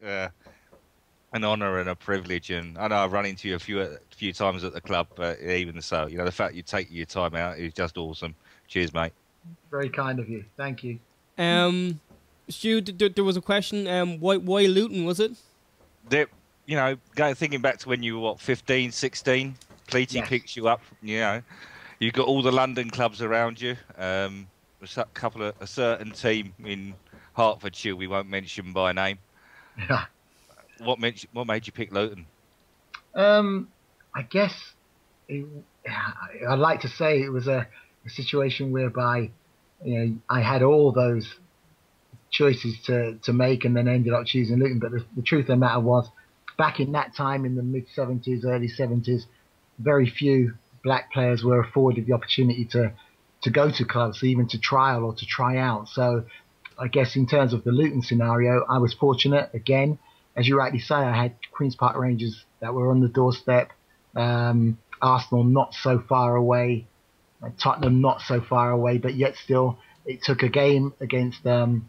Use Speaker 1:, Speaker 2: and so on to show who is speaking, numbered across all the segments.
Speaker 1: like an honour and a privilege, and I know I've run into you a few times at the club, but even so, the fact you take your time out is just awesome. Cheers, mate.
Speaker 2: Very kind of you. Thank you.
Speaker 3: Um, Stu, there was a question. Why Luton was it?
Speaker 1: There, thinking back to when you were, what, 15, 16, Pleaty
Speaker 2: Yes.
Speaker 1: picks you up, you've got all the London clubs around you. A certain team in Hertfordshire we won't mention by name.
Speaker 2: Yeah.
Speaker 1: What made you pick Luton?
Speaker 2: I guess it, I'd like to say it was a situation whereby I had all those choices to make and then ended up choosing Luton. But the truth of the matter was, back in that time in the mid 70s, early 70s, very few black players were afforded the opportunity to go to clubs, even to trial or to try out. So I guess in terms of the Luton scenario, I was fortunate. Again, as you rightly say, I had Queen's Park Rangers that were on the doorstep, Arsenal not so far away, Tottenham not so far away, but yet still it took a game against a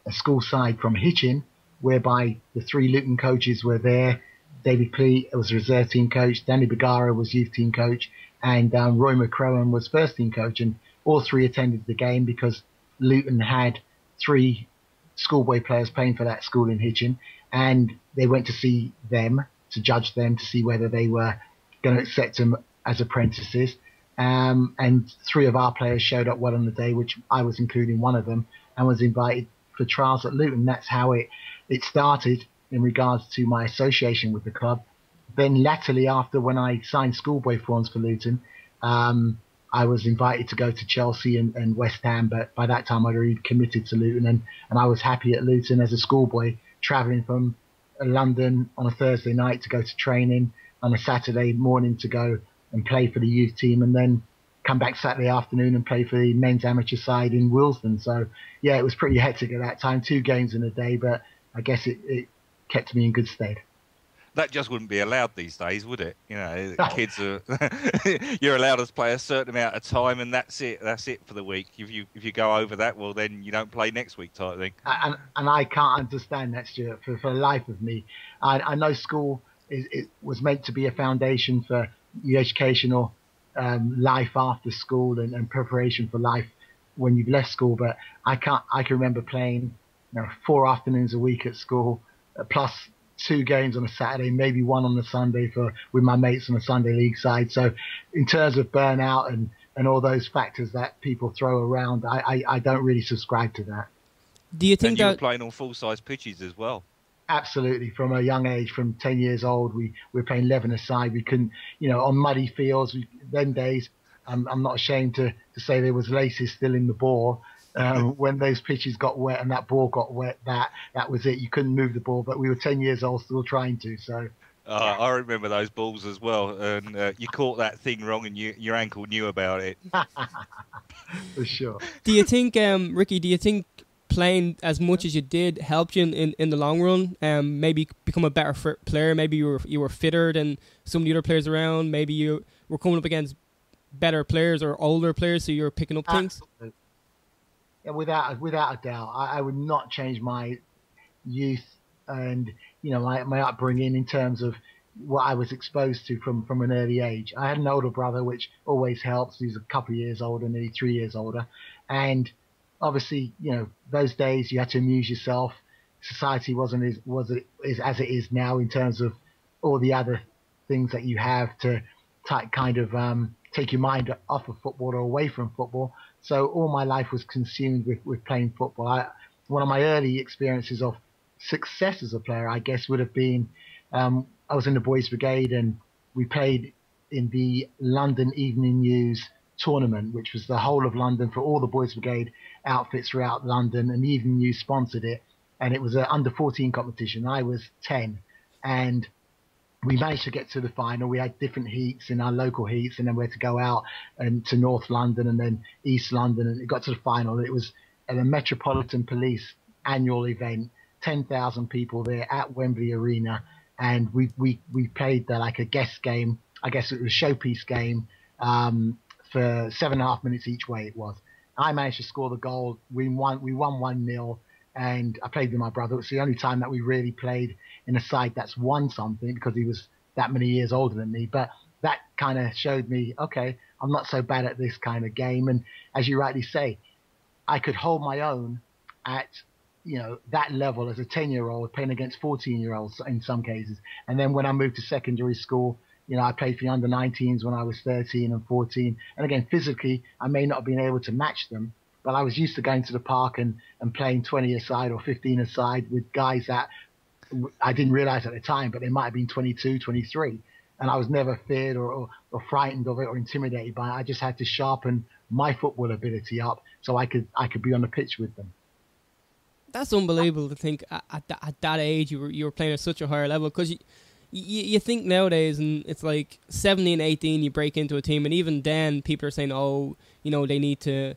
Speaker 2: school side from Hitchin, whereby the three Luton coaches were there. David Pleat was reserve team coach, Danny Bagara was youth team coach, and Roy McCrowan was first team coach. And all three attended the game because Luton had three schoolboy players playing for that school in Hitchin, and they went to see them, to judge them, to see whether they were going to accept them as apprentices. And three of our players showed up well on the day, which I was including one of them, and was invited for trials at Luton. That's how it started in regards to my association with the club. Then latterly, after when I signed schoolboy forms for Luton, I was invited to go to Chelsea and West Ham, but by that time I'd already committed to Luton, and I was happy at Luton as a schoolboy, travelling from London on a Thursday night to go to training, on a Saturday morning to go and play for the youth team, and then come back Saturday afternoon and play for the men's amateur side in Willesden. So yeah, it was pretty hectic at that time, 2 games in a day, but I guess it kept me in good stead.
Speaker 1: That just wouldn't be allowed these days, would it? Kids are you're allowed to play a certain amount of time, and that's it. That's it for the week. If you go over that, well, then you don't play next week, type thing.
Speaker 2: And I can't understand that, Stuart, for the life of me. I know school it was meant to be a foundation for your educational life after school and preparation for life when you've left school, but I can remember playing 4 afternoons a week at school, plus 2 games on a Saturday, maybe 1 on a Sunday with my mates on a Sunday league side. So in terms of burnout and all those factors that people throw around, I don't really subscribe to that.
Speaker 3: Do you think
Speaker 1: and you were playing on full-size pitches as well?
Speaker 2: Absolutely. From a young age, from 10 years old, we were playing 11 aside. We couldn't, on muddy fields. Them days, I'm not ashamed to say there was laces still in the ball. When those pitches got wet and that ball got wet, that was it. You couldn't move the ball, but we were 10 years old still trying to. So
Speaker 1: yeah. I remember those balls as well, and you caught that thing wrong, and your ankle knew about it.
Speaker 2: For sure.
Speaker 3: Do you think, Ricky? Do you think playing as much as you did helped you in the long run? Maybe become a better player. Maybe you were fitter than some of the other players around. Maybe you were coming up against better players or older players, so you were picking up things.
Speaker 2: Yeah, without a doubt, I would not change my youth and my upbringing in terms of what I was exposed to from an early age. I had an older brother, which always helps. He's a couple of years older, nearly 3 years older, and obviously, those days you had to amuse yourself. Society wasn't as it is now in terms of all the other things that you have to kind of take your mind off of football or away from football. So all my life was consumed with playing football. One of my early experiences of success as a player, I guess, would have been I was in the Boys Brigade, and we played in the London Evening News tournament, which was the whole of London for all the Boys Brigade outfits throughout London, and the Evening News sponsored it, and it was an under-14 competition. I was 10, and we managed to get to the final. We had different heats in our local heats, and then we had to go out and to North London and then East London, and it got to the final. It was at a Metropolitan Police annual event, 10,000 people there at Wembley Arena, and we played like a guest game. I guess it was a showpiece game for 7.5 minutes each way. It was. I managed to score the goal. We won 1-0, and I played with my brother. It's the only time that we really played in a side that's won something, because he was that many years older than me. But that kind of showed me, okay, I'm not so bad at this kind of game. And as you rightly say, I could hold my own at, that level as a 10-year-old playing against 14-year-olds in some cases. And then when I moved to secondary school, I played for the under-19s when I was 13 and 14. And again, physically, I may not have been able to match them, but I was used to going to the park and playing 20-a-side or 15-a-side with guys that I didn't realize at the time, but they might have been 22, 23. And I was never feared or frightened of it or intimidated by it. I just had to sharpen my football ability up so I could be on the pitch with them.
Speaker 3: That's unbelievable to think at that age you were playing at such a higher level, because you think nowadays, and it's like 17, 18, you break into a team, and even then people are saying, oh, they need to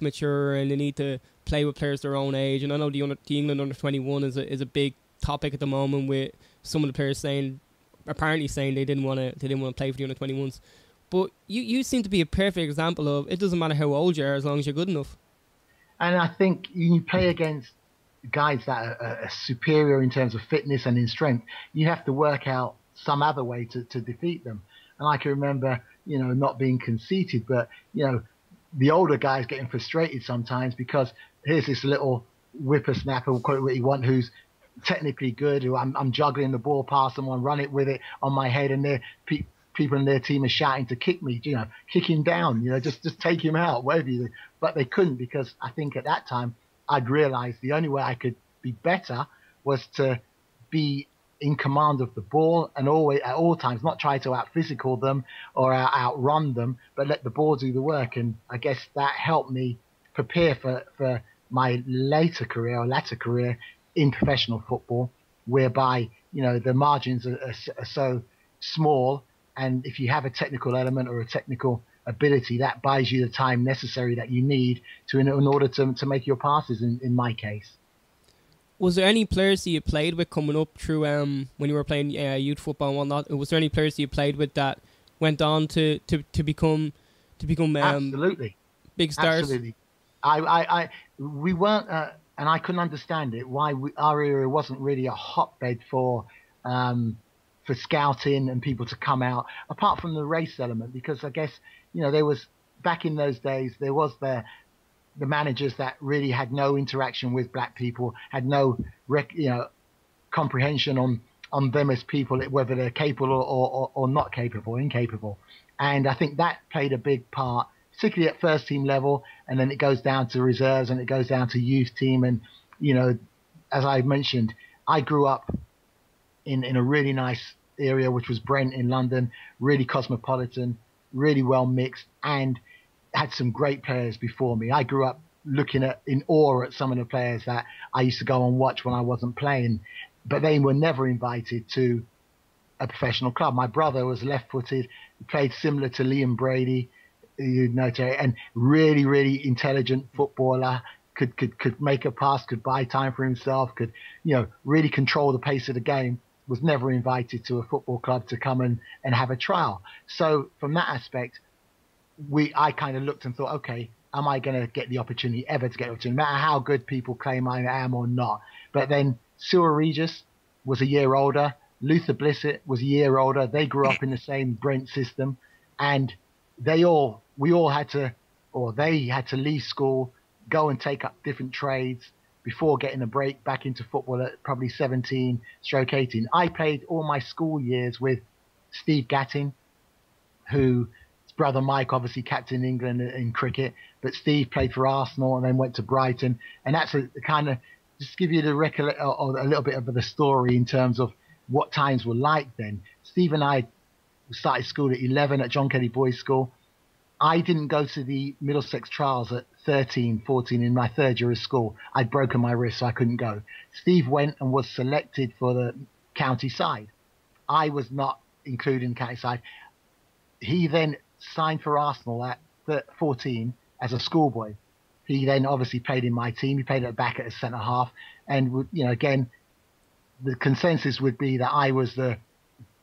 Speaker 3: mature and they need to play with players their own age. And I know the England under-21 is a big topic at the moment, with some of the players apparently saying they didn't want to play for the under-21s. But you seem to be a perfect example of, it doesn't matter how old you are as long as you're good enough. And
Speaker 2: I think you play against guys that are superior in terms of fitness and in strength. You have to work out some other way to defeat them. And I can remember, not being conceited, but, the older guys getting frustrated sometimes because here's this little whippersnapper, we'll call it what you want, who's technically good, who I'm juggling the ball past someone, run it with it on my head, and they're people in their team are shouting to kick me, kick him down, just take him out, whatever you do. But they couldn't, because I think at that time I'd realized the only way I could be better was to be in command of the ball, and always at all times not try to out-physical them or outrun them, but let the ball do the work. And I guess that helped me prepare for my latter career in professional football, whereby, the margins are so small. And if you have a technical element or a technical ability, that buys you the time necessary that you need in order to make your passes, in my case.
Speaker 3: Was there any players that you played with coming up through when you were playing youth football and whatnot? Was there any players that you played with that went on to become
Speaker 2: absolutely
Speaker 3: big stars?
Speaker 2: Absolutely. We weren't, and I couldn't understand it, why our area wasn't really a hotbed for scouting and people to come out, apart from the race element, because I guess, there was, back in those days, there was the managers that really had no interaction with black people, had no comprehension on them as people, whether they're capable or not capable, incapable. And I think that played a big part, particularly at first team level, and then it goes down to reserves and it goes down to youth team. And, as I mentioned, I grew up in a really nice area, which was Brent in London, really cosmopolitan, really well mixed, and had some great players before me. I grew up looking in awe at some of the players that I used to go and watch when I wasn't playing, but they were never invited to a professional club. My brother was left-footed, played similar to Liam Brady, and really, really intelligent footballer, could make a pass, could buy time for himself, could, really control the pace of the game, was never invited to a football club to come and have a trial. So from that aspect, I kind of looked and thought, okay, am I going to get the opportunity ever to get an opportunity, no matter how good people claim I am or not? But then Cyril Regis was a year older. Luther Blissett was a year older. They grew up in the same Brent system, and they had to leave school, go and take up different trades before getting a break back into football at probably 17/18. I played all my school years with Steve Gatting, whose brother Mike obviously captained England in cricket, but Steve played for Arsenal and then went to Brighton. And that's a kind of, just give you the or a little bit of the story in terms of what times were like then. Steve and I started school at 11 at John Kelly Boys School. I didn't go to the Middlesex trials at 13, 14 in my third year of school. I'd broken my wrist, so I couldn't go. Steve went and was selected for the county side. I was not included in the county side. He then signed for Arsenal at 14 as a schoolboy. He then obviously played in my team. He played at the back at a centre half. And, again, the consensus would be that I was the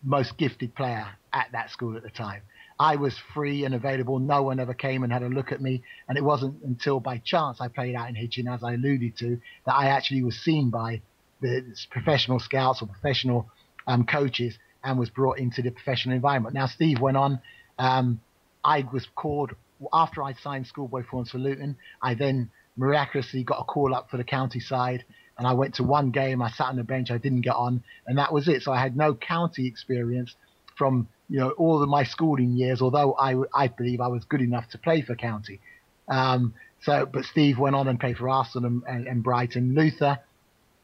Speaker 2: most gifted player at that school at the time. I was free and available. No one ever came and had a look at me. And it wasn't until by chance I played out in Hitchin, as I alluded to, that I actually was seen by the professional scouts or professional coaches and was brought into the professional environment. Now, Steve went on. I was called after I signed schoolboy forms for Luton. I then miraculously got a call up for the county side, and I went to one game. I sat on the bench. I didn't get on, and that was it. So I had no county experience from all of my schooling years. Although I believe I was good enough to play for county. But Steve went on and played for Arsenal and Brighton. Luther,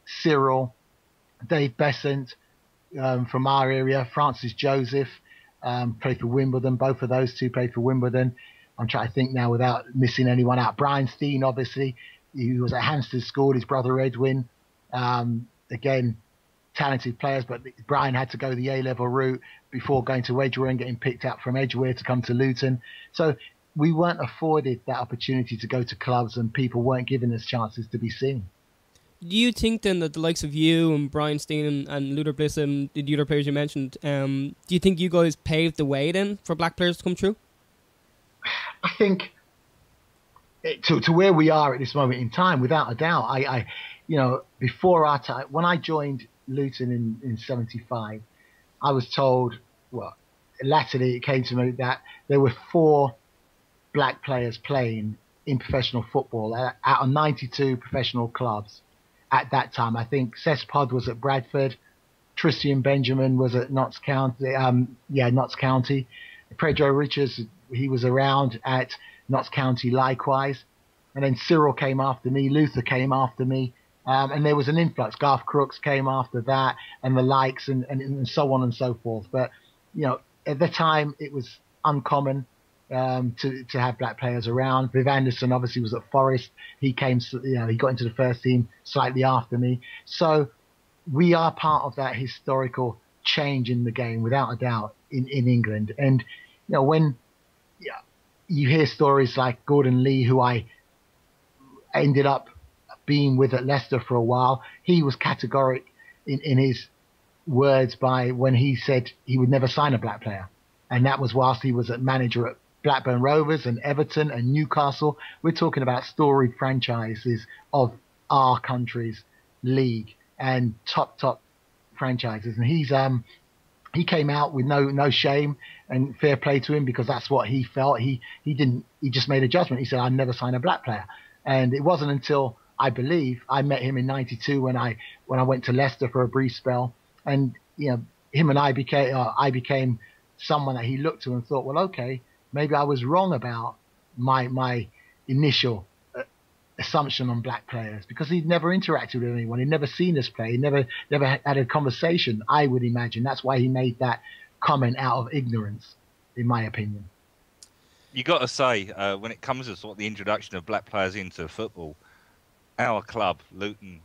Speaker 2: Cyril, Dave Besant from our area, Francis Joseph played for Wimbledon. Both of those two played for Wimbledon. I'm trying to think now without missing anyone out. Brian Steen, obviously, he was at Hampstead School. His brother Edwin, again, talented players, but Brian had to go the A-level route before going to Edgware and getting picked up from Edgware to come to Luton. So we weren't afforded that opportunity to go to clubs, and people weren't giving us chances to be seen.
Speaker 3: Do you think then that the likes of you and Brian Steen and Luther Bliss and the other players you mentioned, do you think you guys paved the way then for black players to come through?
Speaker 2: I think to where we are at this moment in time, without a doubt, I before our time, when I joined Luton in 75, I was told, well, latterly it came to me that there were 4 black players playing in professional football out of 92 professional clubs at that time. I think Cess Pod was at Bradford, Tristan Benjamin was at Notts County, Notts County. Pedro Richards, he was around at Notts County likewise. And then Cyril came after me, Luther came after me, and there was an influx. Garth Crooks came after that, and the likes, and so on and so forth. But, at the time, it was uncommon to have black players around. Viv Anderson obviously was at Forest. He came, he got into the first team slightly after me. So we are part of that historical change in the game, without a doubt, in England. And, when you hear stories like Gordon Lee, who I ended up being with at Leicester for a while, he was categoric in his words by when he said he would never sign a black player. And that was whilst he was a manager at Blackburn Rovers and Everton and Newcastle. We're talking about storied franchises of our country's league and top franchises. And he came out with no shame, and fair play to him, because that's what he felt. He just made a judgment. He said, I'd never sign a black player. And it wasn't until I believe I met him in '92 when I went to Leicester for a brief spell, and him and I became someone that he looked to and thought, well, okay, maybe I was wrong about my initial assumption on black players, because he'd never interacted with anyone, he'd never seen us play, he never had a conversation. I would imagine that's why he made that comment out of ignorance, in my opinion.
Speaker 1: You got to say, when it comes to sort of the introduction of black players into football, our club, Luton,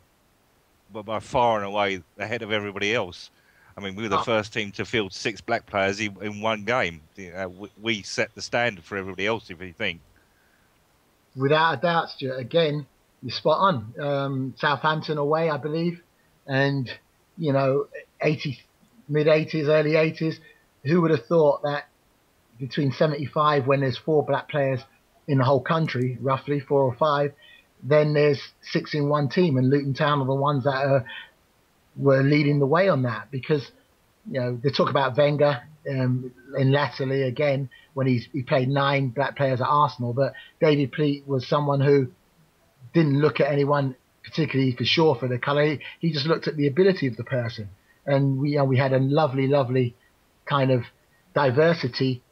Speaker 1: were by far and away ahead of everybody else. I mean, we were the first team to field 6 black players in one game. We set the standard for everybody else, if you think.
Speaker 2: Without a doubt, Stuart. Again, you're spot on. Southampton away, I believe. And, mid-80s, early 80s, who would have thought that between 75, when there's 4 black players in the whole country, roughly 4 or 5, then there's 6 in one team, and Luton Town are the ones that were leading the way on that, because they talk about Wenger and latterly again when he played 9 black players at Arsenal, but David Pleat was someone who didn't look at anyone particularly for sure for the colour. He just looked at the ability of the person, and we had a lovely kind of diversity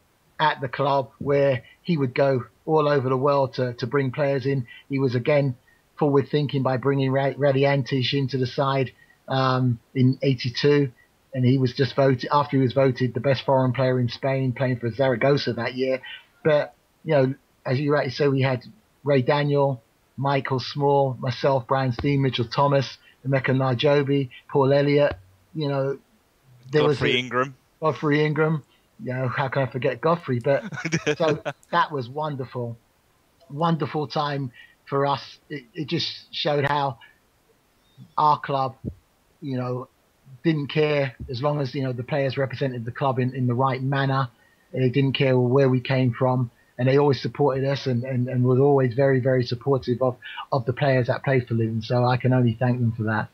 Speaker 2: at the club where he would go all over the world to bring players in. He was again forward thinking by bringing Radiantish into the side in '82, and he was just voted after he was voted the best foreign player in Spain, playing for Zaragoza that year. But as you rightly say, we had Ray Daniel, Michael Small, myself, Brian Steen, Mitchell Thomas, Emeka Najobi, Paul Elliott.
Speaker 1: Godfrey Ingram.
Speaker 2: How can I forget Godfrey? But so that was wonderful time for us. It just showed how our club, didn't care as long as the players represented the club in the right manner. They didn't care where we came from, and they always supported us and were always very, very supportive of the players that played for Luton. So I can only thank them for that.